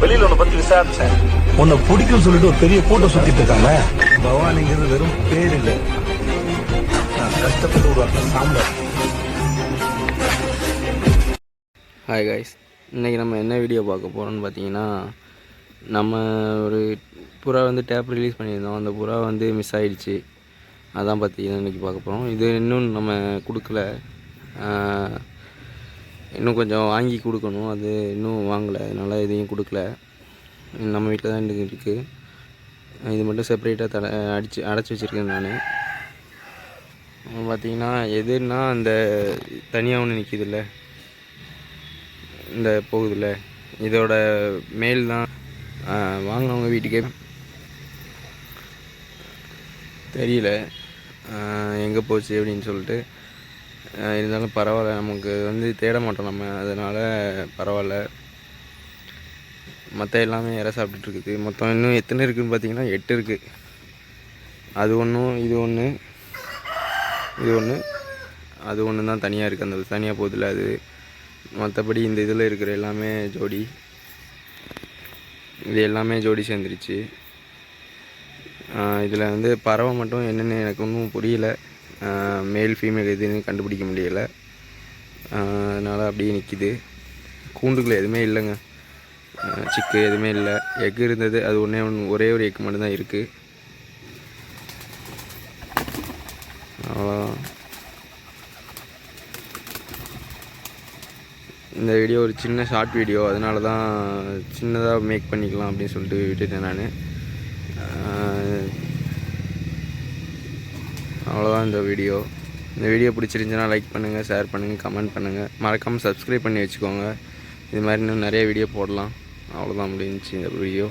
வெளியில உன்னை பத்தி விசாரிச்சேன். உன்னை பிடிக்கும் சொல்லிட்டு ஒரு பெரிய போட்டோ சுத்திட்டு இருக்காங்க. பவானிங்கிறது வெறும் பேர் இல்லை, நான் கஷ்டப்பட்டு உருவாக்க சாம்பார். ஹாய் காய்ஸ், இன்றைக்கி நம்ம என்ன வீடியோ பார்க்க போகிறோம்னு பார்த்தீங்கன்னா, நம்ம ஒரு புறா வந்து டேப் ரிலீஸ் பண்ணியிருந்தோம். அந்த புறா வந்து மிஸ் ஆகிடுச்சு. அதான் பார்த்தீங்கன்னா இன்றைக்கி பார்க்க போகிறோம். இது இன்னும் நம்ம கொடுக்கல, இன்னும் கொஞ்சம் வாங்கி கொடுக்கணும். அது இன்னும் வாங்கலை, அதனால் இதையும் கொடுக்கல. நம்ம வீட்டில் தான் இருக்குது. இது மட்டும் செப்பரேட்டாக அடைச்சி வச்சுருக்கேன் நான். பார்த்திங்கன்னா எதுன்னா அந்த தனியாக ஒன்று நிற்கிதில்ல, இந்த போகுதில்ல, இதோட மேல் தான் வாங்கினவங்க வீட்டுக்கே தெரியல எங்கே போச்சு அப்படின்னு சொல்லிட்டு. இருந்தாலும் பரவாயில்ல, நமக்கு வந்து தேட மாட்டோம் நம்ம, அதனால் பரவாயில்ல. மற்ற எல்லாமே இற சாப்பிட்டுருக்குது. மொத்தம் இன்னும் எத்தனை இருக்குதுன்னு பார்த்தீங்கன்னா 8 இருக்குது. அது ஒன்றும், இது ஒன்று, இது ஒன்று, அது ஒன்று தான் தனியாக இருக்குது. அந்த தனியாக போகுதில்ல அது. மற்றபடி இந்த இதில் இருக்கிற எல்லாமே ஜோடி. இது எல்லாமே ஜோடி சேர்ந்துருச்சு. இதில் வந்து பறவை மட்டும் என்னென்னு எனக்கு ஒன்றும் புரியல. மேல் ஃபீமேல் எதுன்னு கண்டுபிடிக்க முடியலை. அதனால் அப்படியே நிற்கிது. கூண்டுக்குள்ளே எதுவுமே இல்லைங்க, சிக்கு எதுவுமே இல்லை. எக்கு இருந்தது, அது ஒரே ஒரு எக்கு மட்டும்தான் இருக்குது. அவ்வளோதான். இந்த வீடியோ ஒரு சின்ன ஷார்ட் வீடியோ, அதனால தான் சின்னதாக மேக் பண்ணிக்கலாம் அப்படின்னு சொல்லிட்டு விட்டுட்டேன் நான். அவ்வளோதான் இந்த வீடியோ. இந்த வீடியோ பிடிச்சிருந்துச்சுன்னா லைக் பண்ணுங்கள், ஷேர் பண்ணுங்கள், கமெண்ட் பண்ணுங்கள். மறக்காமல் சப்ஸ்கிரைப் பண்ணி வச்சுக்கோங்க. இது மாதிரி இன்னும் நிறைய வீடியோ போடலாம். அவ்வளோதான் முடிஞ்சிச்சு இந்த வீடியோ.